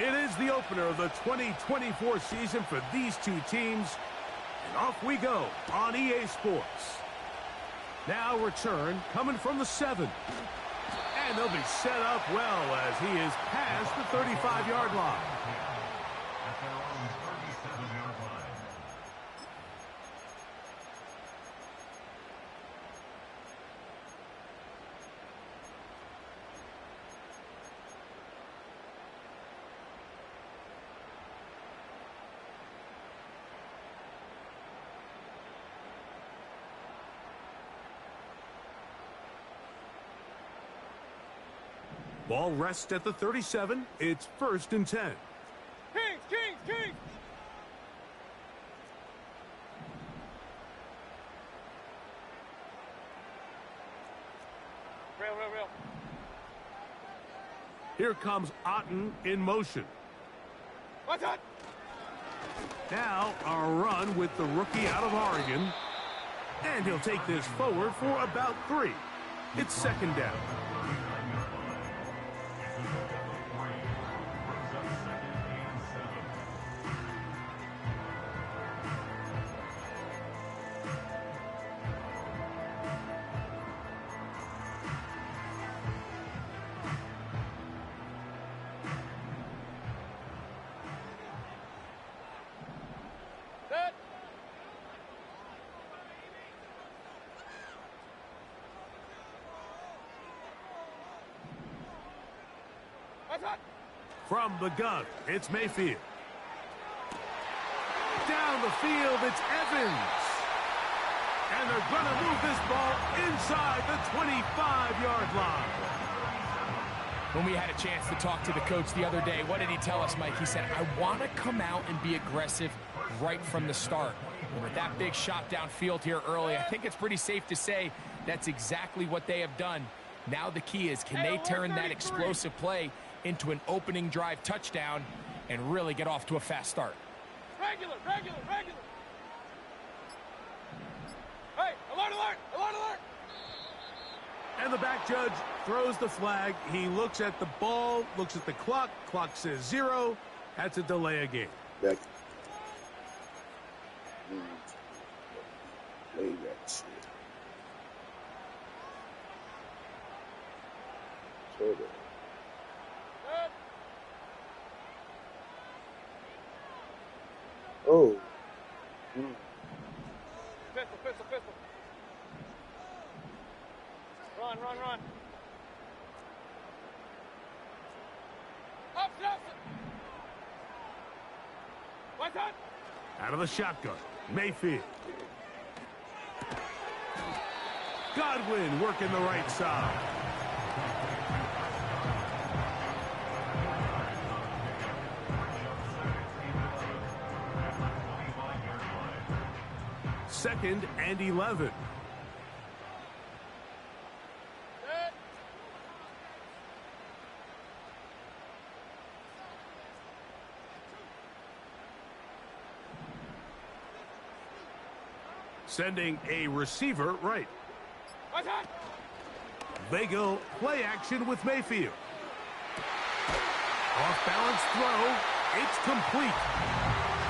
It is the opener of the 2024 season for these two teams. And off we go on EA Sports. Now return coming from the 7. And they'll be set up well as he is past the 35-yard line. Ball rests at the 37. It's 1st and 10. Kings! Real. Here comes Otten in motion. What's that? Now a run with the rookie out of Oregon. And he'll take this forward for about 3. It's 2nd down. From the gun, it's Mayfield. Down the field, it's Evans. And they're going to move this ball inside the 25-yard line. When we had a chance to talk to the coach the other day, what did he tell us, Mike? He said, I want to come out and be aggressive right from the start. And with that big shot downfield here early, I think it's pretty safe to say that's exactly what they have done. Now the key is, can they turn that explosive play into an opening drive touchdown and really get off to a fast start? Regular. Hey, alert! And the back judge throws the flag. He looks at the ball, looks at the clock. Clock says 0. That's a delay of game. Back. Play that shit. Hold on. Oh. Pistol. Run. Up. What's that? Out of the shotgun, Mayfield. Godwin working the right side. Second and 11. Sending a receiver right. They go play action with Mayfield. Off balance throw. It's complete.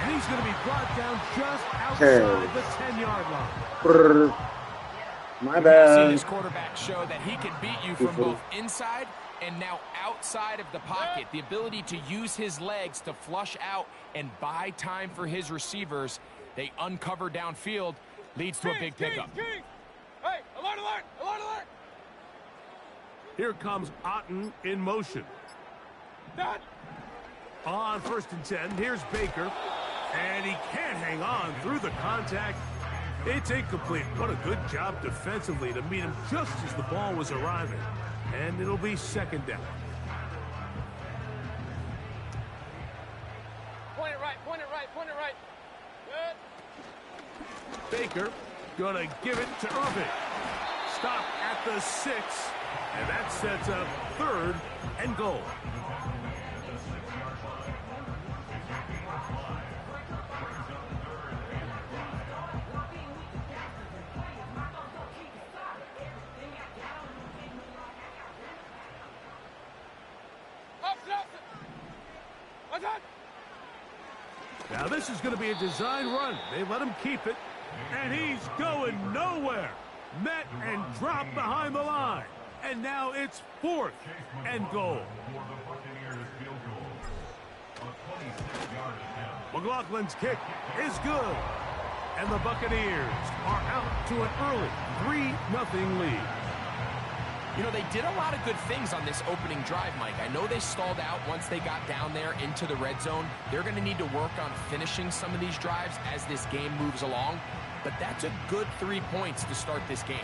And he's going to be brought down just outside the 10-yard line. My bad. I've seen this quarterback show that he can beat you from both inside and now outside of the pocket. The ability to use his legs to flush out and buy time for his receivers. They uncover downfield, leads to a big pickup. Hey, alert! Here comes Otten in motion. On 1st and 10, here's Baker. And he can't hang on through the contact. It's incomplete. What a good job defensively to meet him just as the ball was arriving. And it'll be 2nd down. Point it right. Good. Baker gonna give it to Irving. Stop at the 6. And that sets up 3rd and goal. What's that? Now this is going to be a design run. They let him keep it, and he's going nowhere. Met and dropped behind the line. And now it's 4th and goal. McLaughlin's kick is good. And the Buccaneers are out to an early 3-0 lead. You know, they did a lot of good things on this opening drive, Mike. I know they stalled out once they got down there into the red zone. They're going to need to work on finishing some of these drives as this game moves along. But that's a good 3 points to start this game.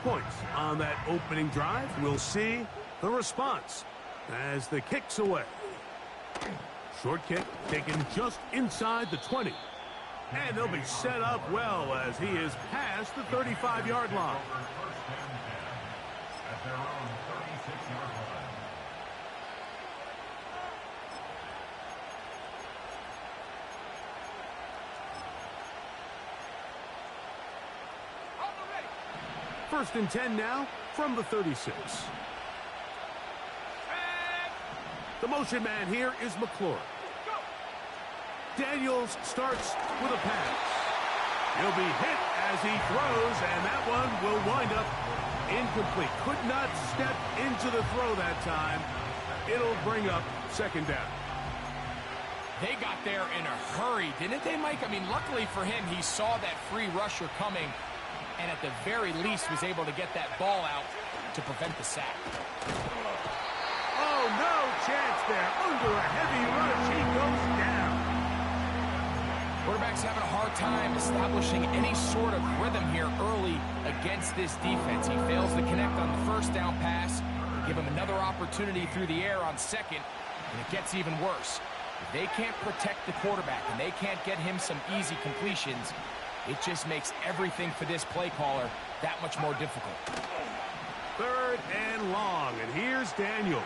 Points on that opening drive. We'll see the response as the kick's away. Short kick taken just inside the 20. And they'll be set up well as he is past the 35-yard line. At their own 36-yard line. First and 10 now from the 36. The motion man here is McClure. Daniels starts with a pass. He'll be hit as he throws, and that one will wind up incomplete. Could not step into the throw that time. It'll bring up second down. They got there in a hurry, didn't they, Mike? I mean, luckily for him, he saw that free rusher coming, and at the very least was able to get that ball out to prevent the sack. Oh, no chance there. Under a heavy rush, he goes down. Quarterback's having a hard time establishing any sort of rhythm here early against this defense. He fails to connect on the first down pass. Give him another opportunity through the air on second, and it gets even worse. If they can't protect the quarterback and they can't get him some easy completions, it just makes everything for this play caller that much more difficult. Third and long, and here's Daniels.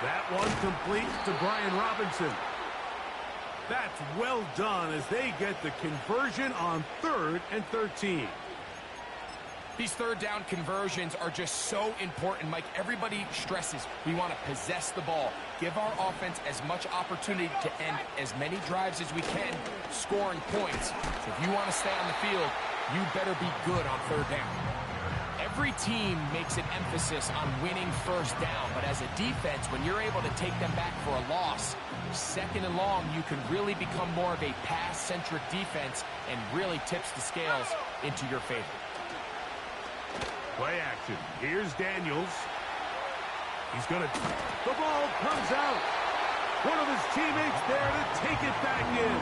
That one complete to Brian Robinson. That's well done as they get the conversion on 3rd and 13. These third down conversions are just so important, Mike. Everybody stresses we want to possess the ball, give our offense as much opportunity to end as many drives as we can, scoring points. So if you want to stay on the field, you better be good on third down. Every team makes an emphasis on winning first down, but as a defense, when you're able to take them back for a loss, second and long, you can really become more of a pass-centric defense and really tips the scales into your favor. Play action. Here's Daniels. He's going to... The ball comes out. One of his teammates there to take it back in.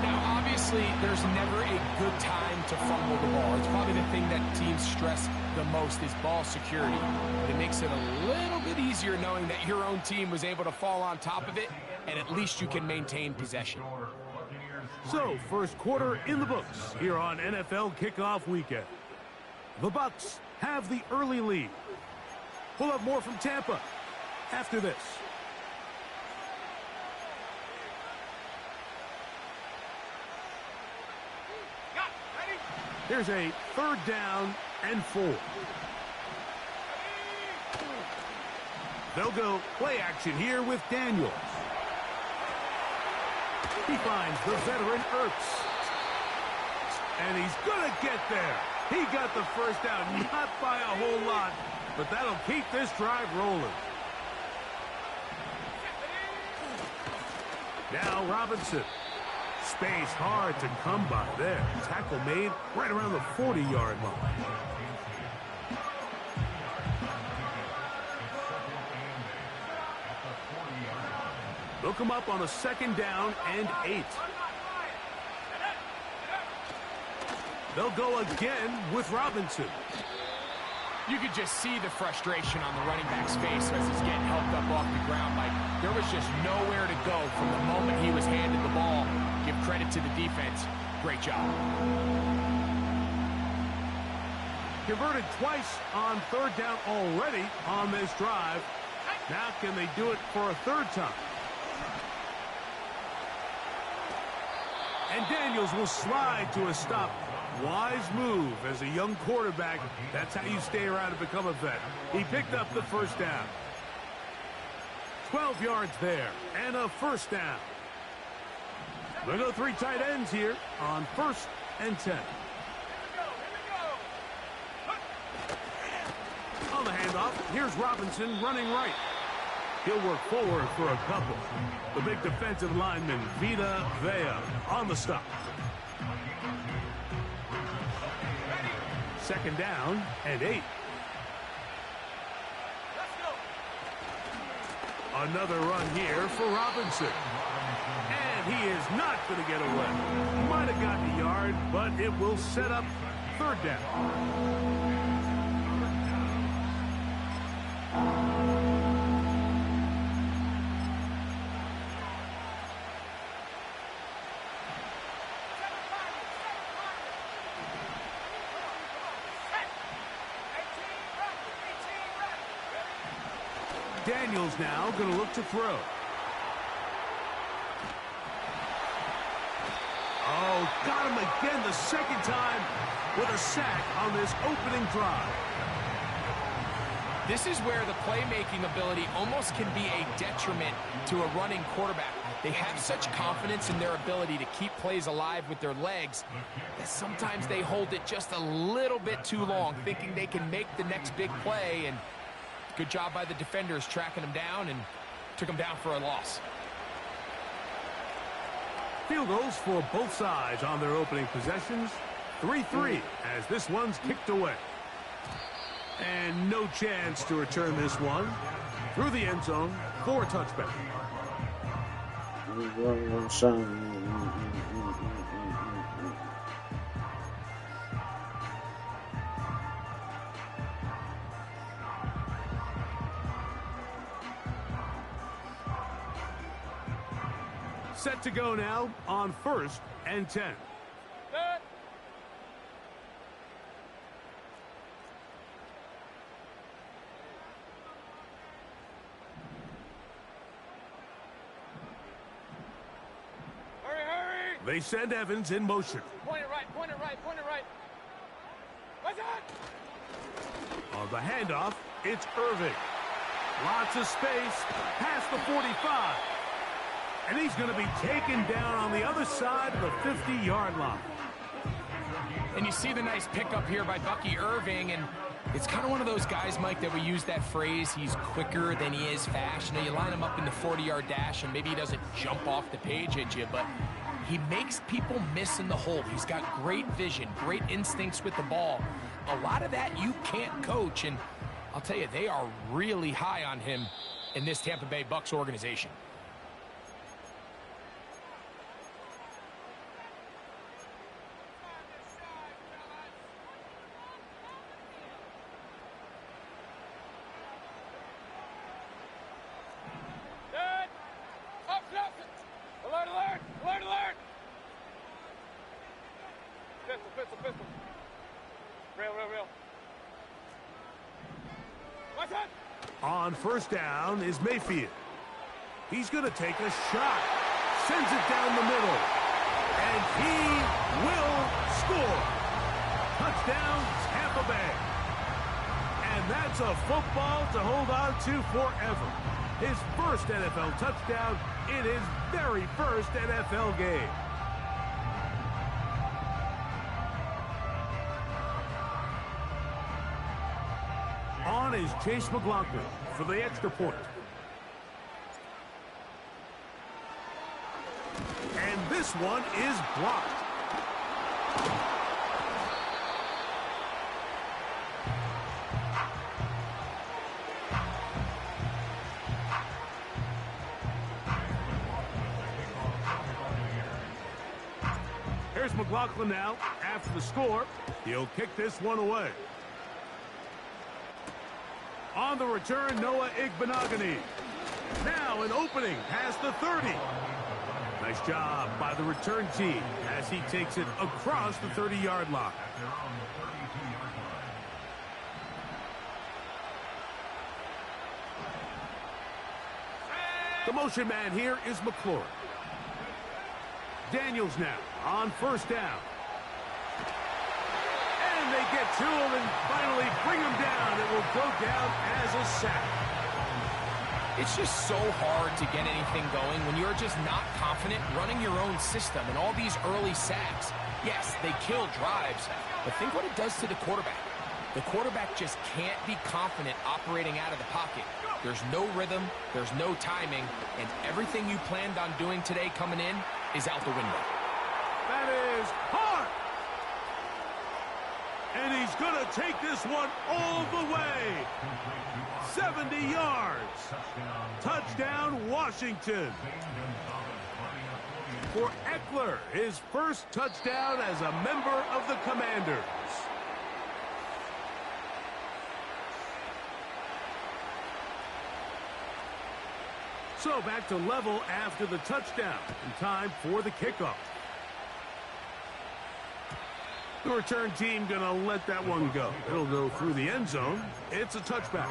Now, obviously, there's never a good time to fumble the ball. It's probably the thing that teams stress the most is ball security. It makes it a little bit easier knowing that your own team was able to fall on top of it, and at least you can maintain possession. So, first quarter in the books here on NFL Kickoff Weekend. The Bucs have the early lead. We'll have more from Tampa after this. Here's a 3rd down and 4. They'll go play action here with Daniels. He finds the veteran Ertz. And he's going to get there. He got the first down, not by a whole lot, but that'll keep this drive rolling. Now Robinson. Space hard to come by there. Tackle made right around the 40-yard line. They'll come up on a 2nd down and 8. They'll go again with Robinson. You could just see the frustration on the running back's face as he's getting helped up off the ground. Like, there was just nowhere to go from the moment he was handed the ball. Give credit to the defense. Great job. Converted twice on third down already on this drive. Now can they do it for a third time? And Daniels will slide to a stop. Wise move as a young quarterback. That's how you stay around and become a vet. He picked up the first down. 12 yards there and a first down. We'll go 3 tight ends here on 1st and 10. On the handoff, here's Robinson running right. He'll work forward for a couple. The big defensive lineman, Vita Vea, on the stop. 2nd down and 8. Another run here for Robinson. And he is not going to get away. Might have gotten a yard, but it will set up 3rd down. Daniels now going to look to throw. Oh, got him again the 2nd time with a sack on this opening drive. This is where the playmaking ability almost can be a detriment to a running quarterback. They have such confidence in their ability to keep plays alive with their legs that sometimes they hold it just a little bit too long, thinking they can make the next big play, and good job by the defenders tracking him down and took him down for a loss. Field goals for both sides on their opening possessions. 3-3 as this one's kicked away. And no chance to return this one through the end zone for a touchback. Set to go now on 1st and 10. Hurry! They send Evans in motion. Point it right, point it right, point it right. What's that? On the handoff, it's Irving. Lots of space past the 45. And he's going to be taken down on the other side of the 50-yard line. And you see the nice pickup here by Bucky Irving, and it's kind of one of those guys, Mike, that we use that phrase, he's quicker than he is fast. You know, you line him up in the 40-yard dash, and maybe he doesn't jump off the page at you, but he makes people miss in the hole. He's got great vision, great instincts with the ball. A lot of that you can't coach, and I'll tell you, they are really high on him in this Tampa Bay Bucs organization. Pistol. Rail. What's that? On 1st down is Mayfield. He's going to take a shot. Sends it down the middle. And he will score. Touchdown, Tampa Bay. And that's a football to hold on to forever. His first NFL touchdown in his very first NFL game. On is Chase McLaughlin for the extra point. And this one is blocked. Here's McLaughlin now after the score. He'll kick this one away. On the return, Noah Igbenogany. Now an opening past the 30. Nice job by the return team as he takes it across the 30-yard line. The motion man here is McLaurin. Daniels now on first down. And they get to him and finally bring him down. It will go down as a sack. It's just so hard to get anything going when you're just not confident running your own system and all these early sacks. Yes, they kill drives, but think what it does to the quarterback. The quarterback just can't be confident operating out of the pocket. There's no rhythm, there's no timing, and everything you planned on doing today coming in is out the window. That is hard. And he's going to take this one all the way. 70 yards. Touchdown, Washington. For Eckler, his first touchdown as a member of the Commanders. So back to level after the touchdown. And time for the kickoff. The return team going to let that one go. It'll go through the end zone. It's a touchback.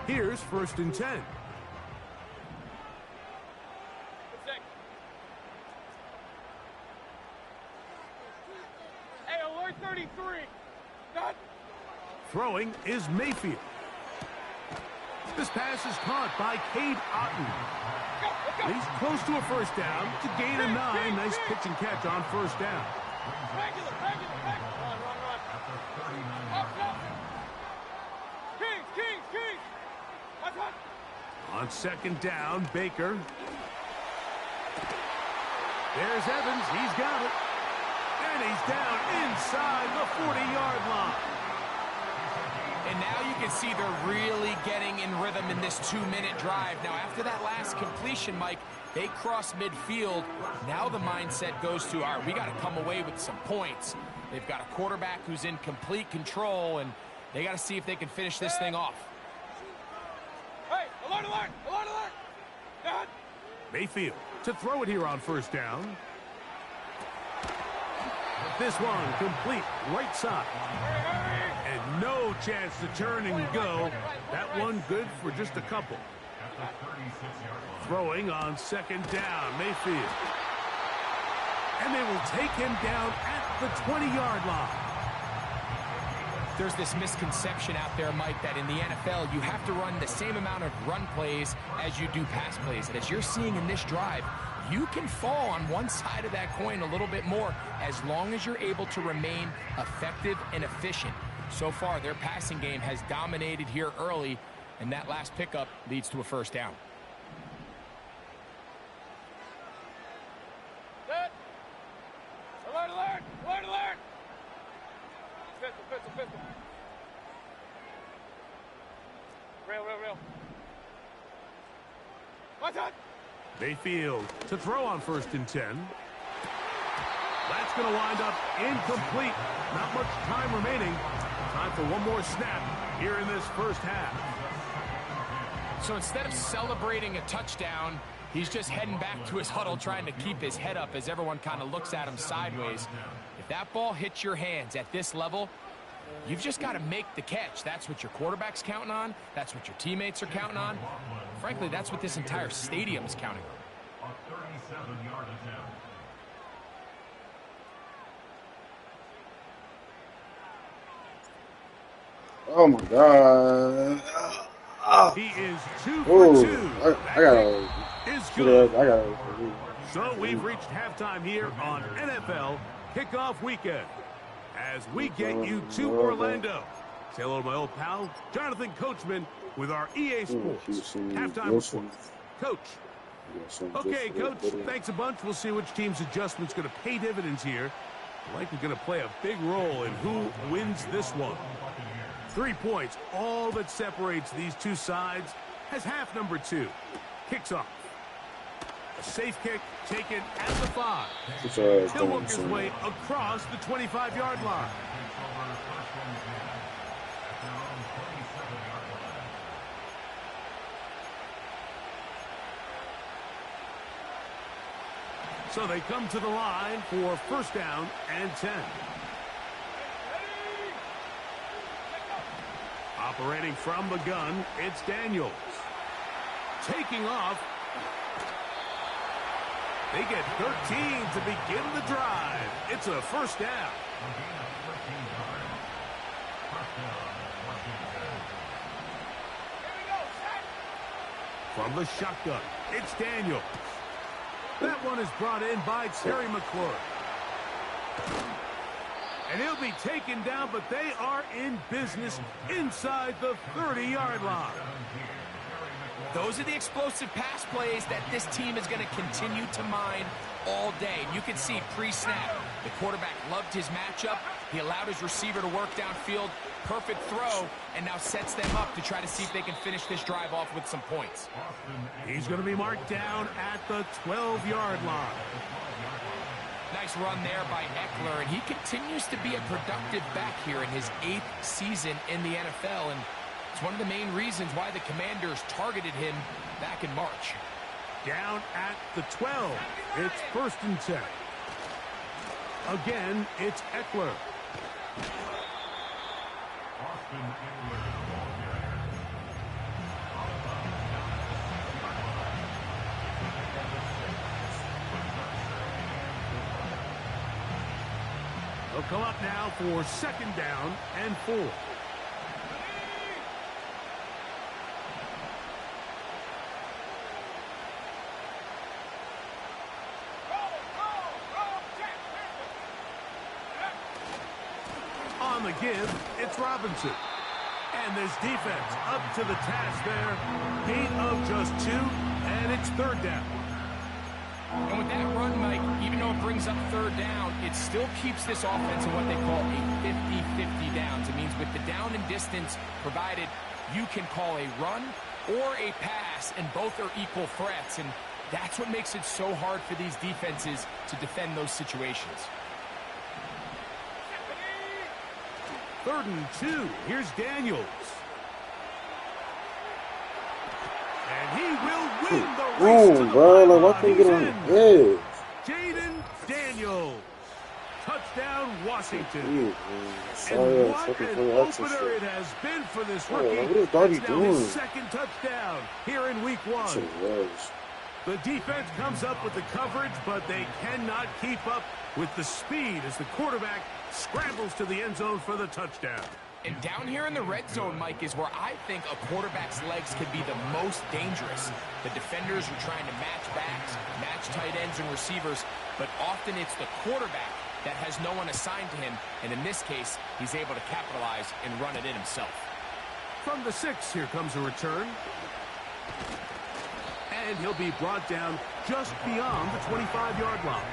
Here's 1st and 10. Hey, alert 33. Done. Throwing is Mayfield. This pass is caught by Cade Otton. He's close to a first down to gain a 9. Nice pitch and catch on first down. Regular. Run. Up. Kings. What's. On 2nd down, Baker. There's Evans. He's got it. And he's down inside the 40-yard line. And now you can see they're really getting in rhythm in this 2-minute drive. Now, after that last completion, Mike, they cross midfield. Now the mindset goes to, all right, we got to come away with some points. They've got a quarterback who's in complete control, and they got to see if they can finish this thing off. Hey, alert. Done. Mayfield to throw it here on first down. This one complete right side. And no chance to turn and go. That one good for just a couple. Throwing on 2nd down, Mayfield. And they will take him down at the 20-yard line. There's this misconception out there, Mike, that in the NFL you have to run the same amount of run plays as you do pass plays. And as you're seeing in this drive, you can fall on one side of that coin a little bit more as long as you're able to remain effective and efficient. So far, their passing game has dominated here early, and that last pickup leads to a first down. Set. Alert. Pistol. Real. What's that? Mayfield to throw on 1st and 10. That's going to wind up incomplete. Not much time remaining. Time for one more snap here in this first half. So instead of celebrating a touchdown, he's just heading back to his huddle trying to keep his head up as everyone kind of looks at him sideways. If that ball hits your hands at this level, you've just got to make the catch. That's what your quarterback's counting on. That's what your teammates are counting on. Frankly, that's what this entire stadium is counting on. A 37-yard attempt. Oh my God. He is 2 for Oh, 2. I gotta Is do good. that. I gotta. So we've reached halftime here on NFL Kickoff Weekend as we get you to Orlando. Say hello to my old pal, Jonathan Coachman, with our EA Sports halftime report. Coach. Okay, Coach, thanks a bunch. We'll see which team's adjustment's going to pay dividends here. Likely going to play a big role in who wins this one. 3 points, all that separates these two sides, as half number 2 kicks off. A safe kick taken at the 5. He'll work his way across the 25-yard line. So they come to the line for first down and 10. Operating from the gun, it's Daniels. Taking off. They get 13 to begin the drive. It's a first down. From the shotgun, it's Daniels. That one is brought in by Terry McLaurin. And he'll be taken down, but they are in business inside the 30-yard line. Those are the explosive pass plays that this team is going to continue to mine all day. And you can see pre-snap, the quarterback loved his matchup. He allowed his receiver to work downfield. Perfect throw, and now sets them up to try to see if they can finish this drive off with some points. He's going to be marked down at the 12-yard line. Nice run there by Eckler, and he continues to be a productive back here in his 8th season in the NFL, and it's one of the main reasons why the Commanders targeted him back in March. Down at the 12. It's first and 10. Again, it's Eckler. They'll come up now for second down and 4. On the give, it's Robinson. And this defense up to the task there. Gain of just 2, and it's third down. And with that run, Mike, even though it brings up third down, it still keeps this offense in what they call a 50-50 downs. It means with the down and distance provided, you can call a run or a pass, and both are equal threats. And that's what makes it so hard for these defenses to defend those situations. Third and 2. Here's Daniels. And he will win the race to the pylon. Why can't you get on the edge? Jaden Daniels. Touchdown, Washington. Sorry, and what an opener it has been for this rookie. What is Darby That's now doing? his second touchdown here in week 1. The defense comes up with the coverage, but they cannot keep up with the speed as the quarterback scrambles to the end zone for the touchdown. And down here in the red zone, Mike, is where I think a quarterback's legs could be the most dangerous. The defenders are trying to match backs, match tight ends and receivers, but often it's the quarterback that has no one assigned to him, and in this case, he's able to capitalize and run it in himself. From the 6, here comes a return. And he'll be brought down just beyond the 25-yard line.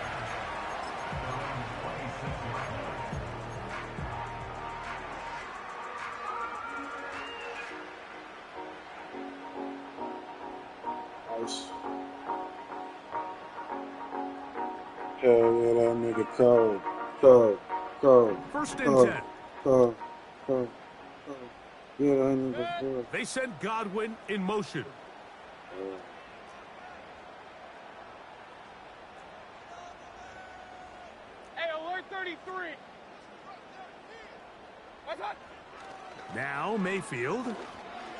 Hell yeah, that nigga cold. First and 10. Yeah, that nigga cold. They send Godwin in motion. Hey, alert 33. What's up? Now Mayfield.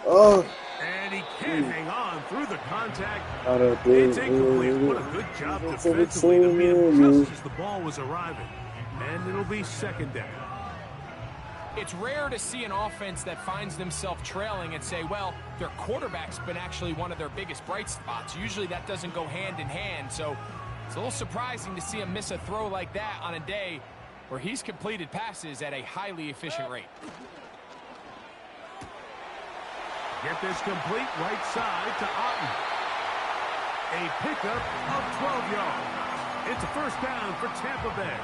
Oh. And he can't hang on through the contact. It's It's incomplete. What a good job defensively to beat him just as the ball was arriving. And it'll be second down. It's rare to see an offense that finds themselves trailing and say, well, their quarterback's been actually one of their biggest bright spots. Usually that doesn't go hand in hand, so it's a little surprising to see him miss a throw like that on a day where he's completed passes at a highly efficient rate. Get this complete right side to Otten. A pickup of 12 yards. It's a first down for Tampa Bay.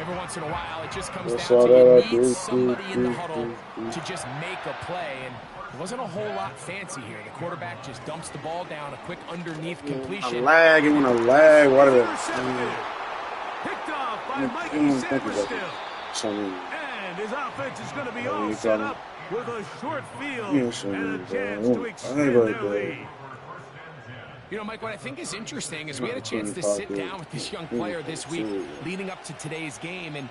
Every once in a while, it just comes down to you need somebody in the huddle to just make a play, and it wasn't a whole lot fancy here. The quarterback just dumps the ball down, a quick underneath completion. It went a lag. What is Picked off by Mikey Saberstill. And his offense is going to be all set up with a short field and a chance to extend their lead. You know, Mike, what I think is interesting is we had a chance to sit down with this young player this week leading up to today's game, and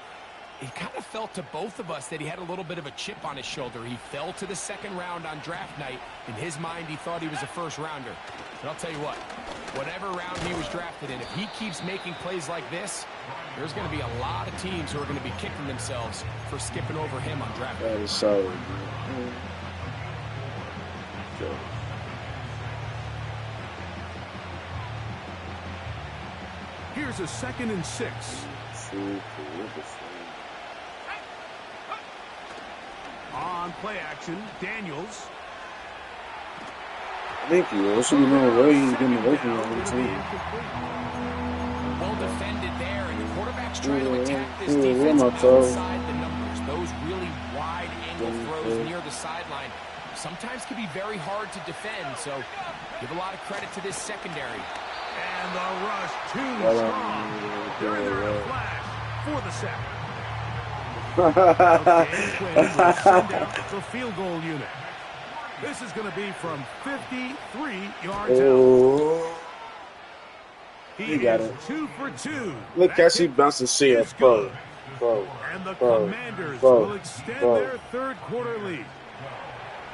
it kind of felt to both of us that he had a little bit of a chip on his shoulder. He fell to the second round on draft night. In his mind, he thought he was a first rounder. But I'll tell you what, whatever round he was drafted in, if he keeps making plays like this, there's going to be a lot of teams who are going to be kicking themselves for skipping over him on draft night. That is solid. Here's a 2nd and 6. On play action, Daniels. Thank you. There should be no way he's getting away from that one team. Well defended there, and the quarterback's trying to attack this defense outside the numbers. Those really wide angle throws near the sideline sometimes can be very hard to defend, so give a lot of credit to this secondary. And the rush too strong. They're in there a flash for the sack. Okay, send out the field goal unit. This is going to be from 53 yards out. He got it. 2 for 2. Look at she bounced to see a pro. And the Commanders will extend their third quarter lead.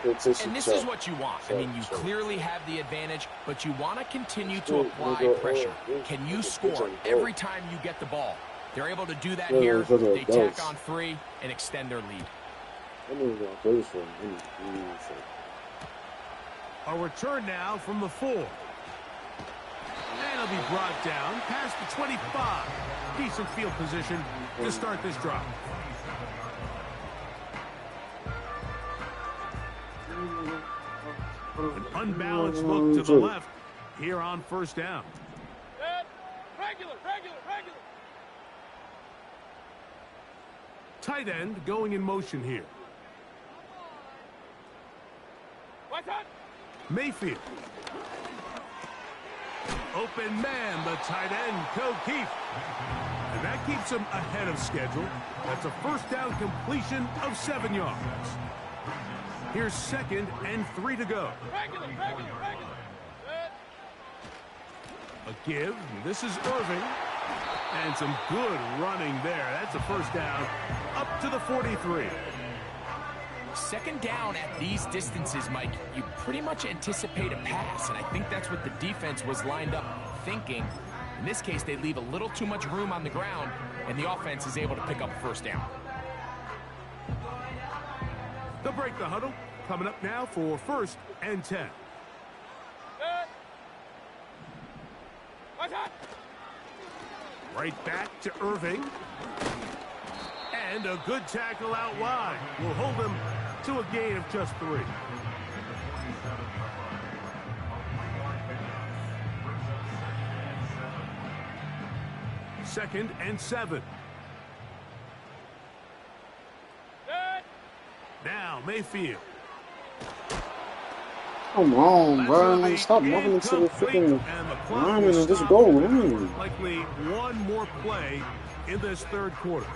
And this is what you want. I mean, you clearly have the advantage, but you want to continue to apply pressure. Can you score every time you get the ball? They're able to do that here. They tack on 3 and extend their lead. A return now from the 4. And he'll be brought down past the 25. Decent field position to start this drive. An unbalanced look to the left here on first down. Regular. Tight end going in motion here. What's that? Mayfield. Open man, the tight end, Keith. And that keeps him ahead of schedule. That's a first down completion of 7 yards. Here's 2nd and 3 to go. Regular. A give. This is Irving. And some good running there. That's a first down up to the 43. Second down at these distances, Mike, you pretty much anticipate a pass, and I think that's what the defense was lined up thinking. In this case, they leave a little too much room on the ground, and the offense is able to pick up first down. They'll break the huddle. Coming up now for 1st and 10. Right back to Irving. And a good tackle out wide will hold them to a gain of just 3. Second and 7. Now Mayfield. Come on, bro. Like, stop moving into the freaking lineman and just go in. Likely one more play in this third quarter.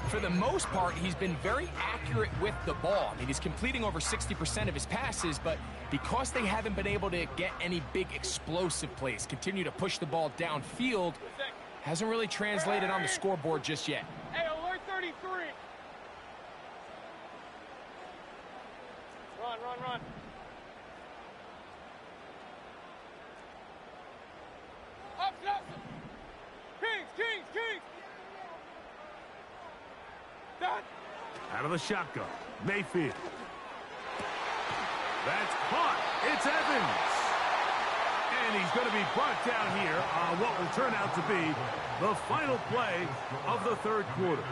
For the most part, he's been very accurate with the ball. I mean, he's completing over 60% of his passes, but because they haven't been able to get any big explosive plays, continue to push the ball downfield, hasn't really translated on the scoreboard just yet. Hey, alert 33. Run. Up. Kings. Done. Out of the shotgun, Mayfield. That's caught. It's Evans. And he's going to be brought down here on what will turn out to be the final play of the third quarter.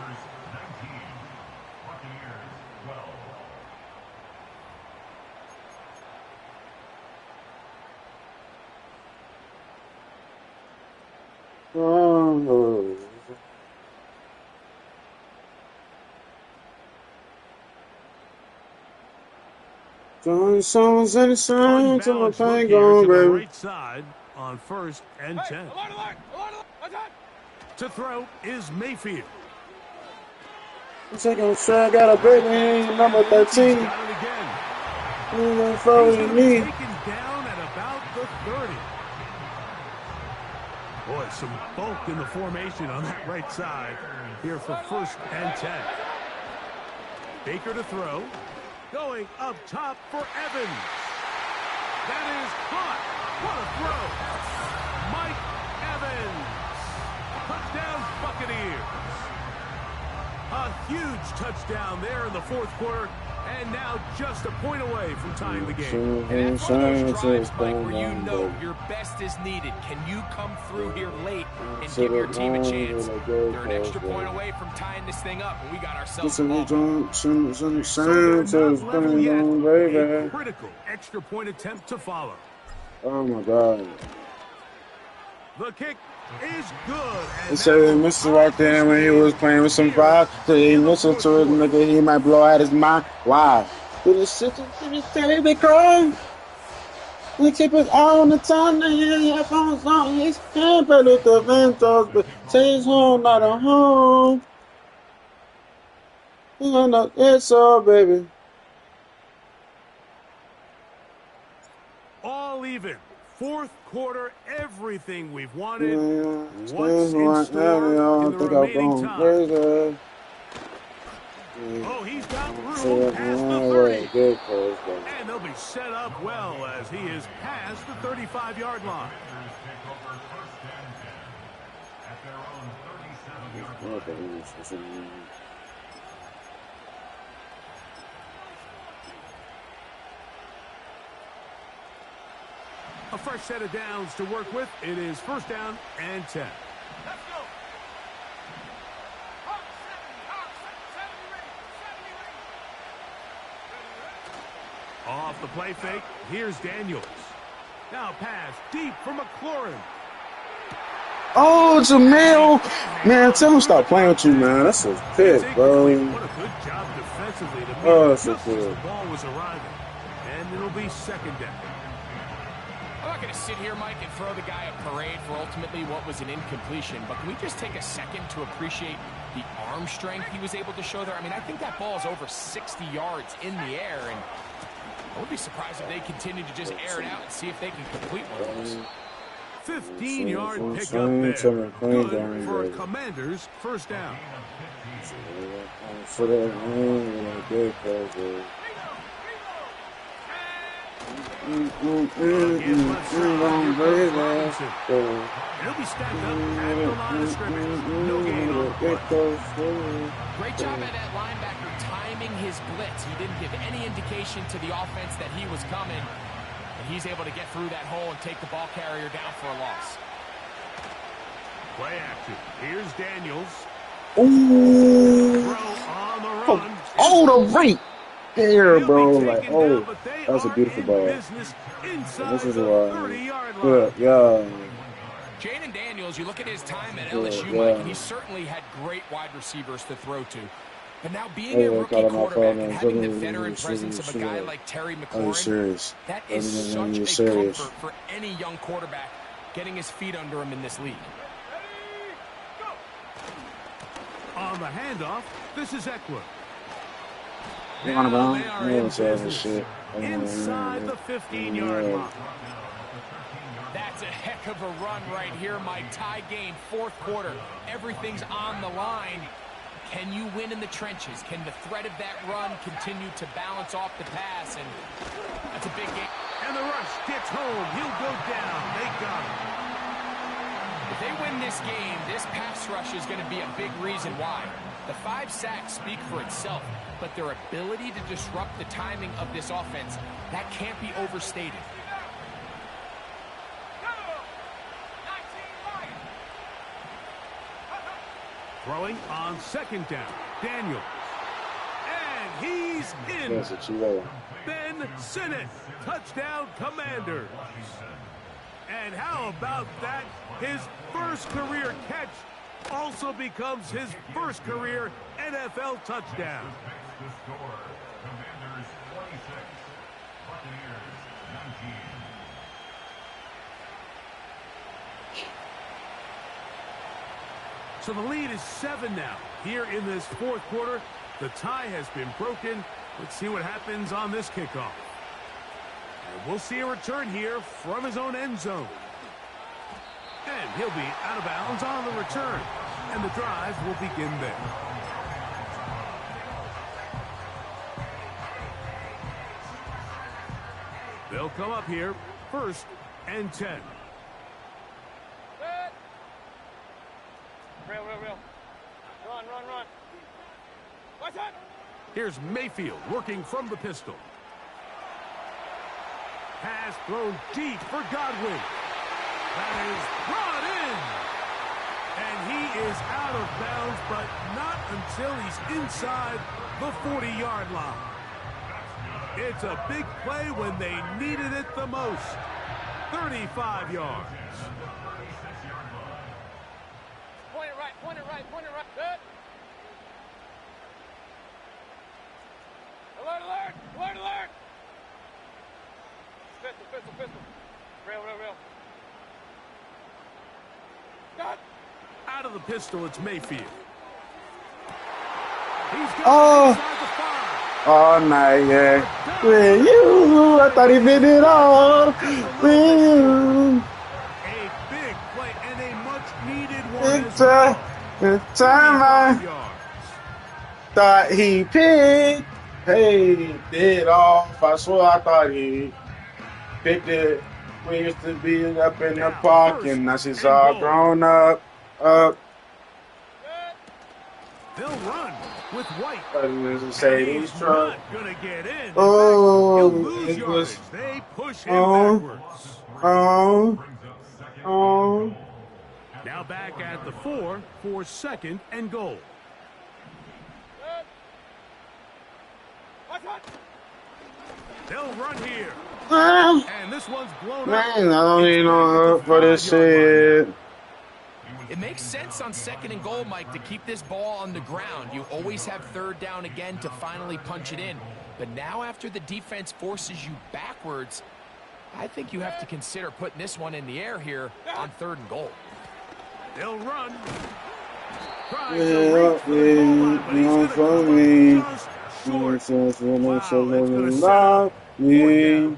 Oh. Johnny Songs and the sound to my pain gone, to the baby. right side on 1st and 10. Alert. To throw is Mayfield. Second shot, got a baby, number 13. Got it again. He's He's following going to me. be taken down at about the 30. Boy, some bulk in the formation on that right side here for 1st and 10. Baker to throw. Going up top for Evans. That is caught. What a throw. Mike Evans. Touchdown, Buccaneers. A huge touchdown there in the 4th quarter, and now just a point away from tying the game. And that's one of those drives, Mike, where you know your best is needed. Can you come through here late and give your team a chance? They're an extra point away from tying this thing up, and we got ourselves a ball. A critical extra point attempt to follow. Oh my God. The kick is good. He said he missed it right there when he was playing with some fries. So he missed it to it, nigga. He might blow out his mind. Why? Did he sit there? They crying? We keep it all the time. He headphones on. He's happy with the Ventos, but say he's home, not a home. No, it's all, baby. All even. 4th quarter, everything we've wanted. What's in store in the remaining time? Oh, he's got room past the 30. And they'll be set up well as he is past the 35-yard line. A fresh set of downs to work with. It is 1st down and 10. Let's go. Off the play fake, here's Daniels. Now pass deep for McLaurin. Oh, Jamil! Man, tell him stop playing with you, man. That's a pick, bro. What a good job defensively to Oh, that's just so as good. the ball was arriving. And it'll be 2nd down. I'm not going to sit here, Mike, and throw the guy a parade for ultimately what was an incompletion, but can we just take a second to appreciate the arm strength he was able to show there? I mean, I think that ball is over 60 yards in the air, and I would be surprised if they continue to just air it out and see if they can complete one of those. 15-yard pickup there. Good for a Commanders' 1st down. He'll be stacked up at the line of scrimmage. No gain on the play. Great job by that linebacker timing his blitz. He didn't give any indication to the offense that he was coming. And he's able to get through that hole and take the ball carrier down for a loss. Play action. Here's Daniels. Ooh. Throw on the run. Oh, the right there, bro. Like, oh, that was a beautiful ball. This is why. Good, yeah. Jaden Daniels, you look at his time at LSU, Mike, and he certainly had great wide receivers to throw to. But now being a rookie quarterback and having the veteran presence of a guy like Terry McLaurin, that is such a comfort for any young quarterback getting his feet under him in this league. On the handoff, this is Eckler. Now they are in business inside the 15-yard line. That's a heck of a run right here, Mike. Tie game, 4th quarter. Everything's on the line. Can you win in the trenches? Can the threat of that run continue to balance off the pass? And that's a big game. And the rush gets home. He'll go down. They got him. If they win this game, this pass rush is going to be a big reason why. The 5 sacks speak for itself, but their ability to disrupt the timing of this offense, that can't be overstated. Throwing on 2nd down. Daniels. And he's in. Ben Sinnott. Touchdown, Commanders. And how about that? His first career catch also becomes his first career NFL touchdown. The score, Commanders 26, Buccaneers 19. So the lead is 7 now. Here in this 4th quarter, the tie has been broken. Let's see what happens on this kickoff. And we'll see a return here from his own end zone. And he'll be out of bounds on the return. And the drive will begin there. They'll come up here, 1st and 10. Real. Run. What's that? Here's Mayfield working from the pistol. Pass thrown deep for Godwin. That is brought in. And he is out of bounds, but not until he's inside the 40-yard line. It's a big play when they needed it the most. 35 yards. Point it right. Good. Alert. Pistol. Real. Got. Out of the pistol, it's Mayfield. He's got inside the 5. All night, yeah. With you, I thought he did it all. With you. A big play and a much-needed one. The time I thought he picked. Hey, did off. I swear I thought he picked it. We used to be up in the park, and now she's all grown up. They'll run with White. Mercedes truck. Not gonna get in. Oh, He'll lose it was. yardage. They push him backwards. Now back at the 4 for 2nd and goal. What's that? They'll run here. Man, And this one's blown I up. don't need no up for this shit. It makes sense on 2nd and goal, Mike, to keep this ball on the ground. You always have 3rd down again to finally punch it in. But now after the defense forces you backwards, I think you have to consider putting this one in the air here on 3rd and goal. They'll run. For me.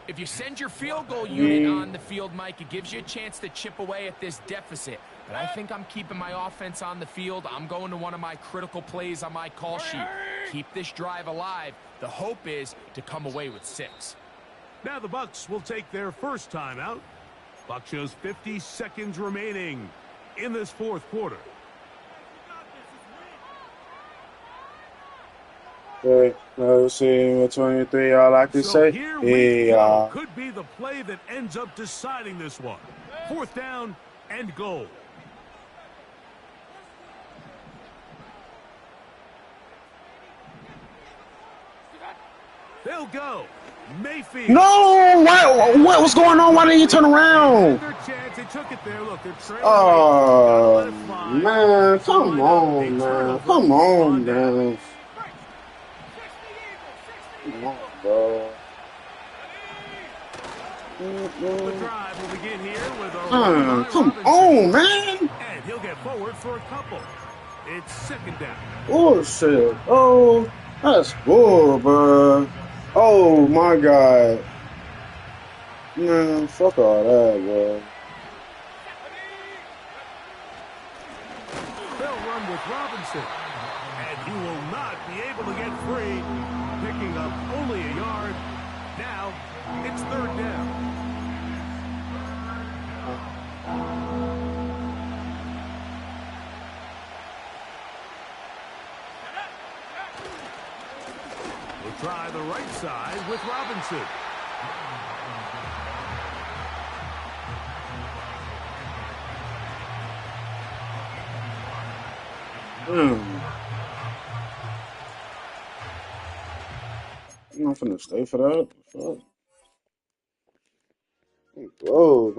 If you send your field goal unit on the field, Mike, it gives you a chance to chip away at this deficit. But I think I'm keeping my offense on the field. I'm going to one of my critical plays on my call sheet. Keep this drive alive. The hope is to come away with 6. Now the Bucs will take their first timeout. Buck shows 50 seconds remaining in this 4th quarter. Okay, let's see what 23 all I can say. Here we go. Could be the play that ends up deciding this one. 4th down and goal. They'll go. Mayfield. No! What was going on? Why didn't you turn around? Their chance. They took it there. Look, they're trailing. Oh, man. Come on, man. Come on, man. Come on, bro. The drive will begin here with a Come on, man. And he'll get forward for a couple. It's 2nd down. Oh, shit. Oh, that's bull, bro. Oh, my God. Man, fuck all that, bro. They'll run with Robinson. And he will not be able to get free. Picking up only a yard. Now, it's 3rd down. We'll try the right side with Robinson. I'm not finna stay for that. Fuck. Whoa.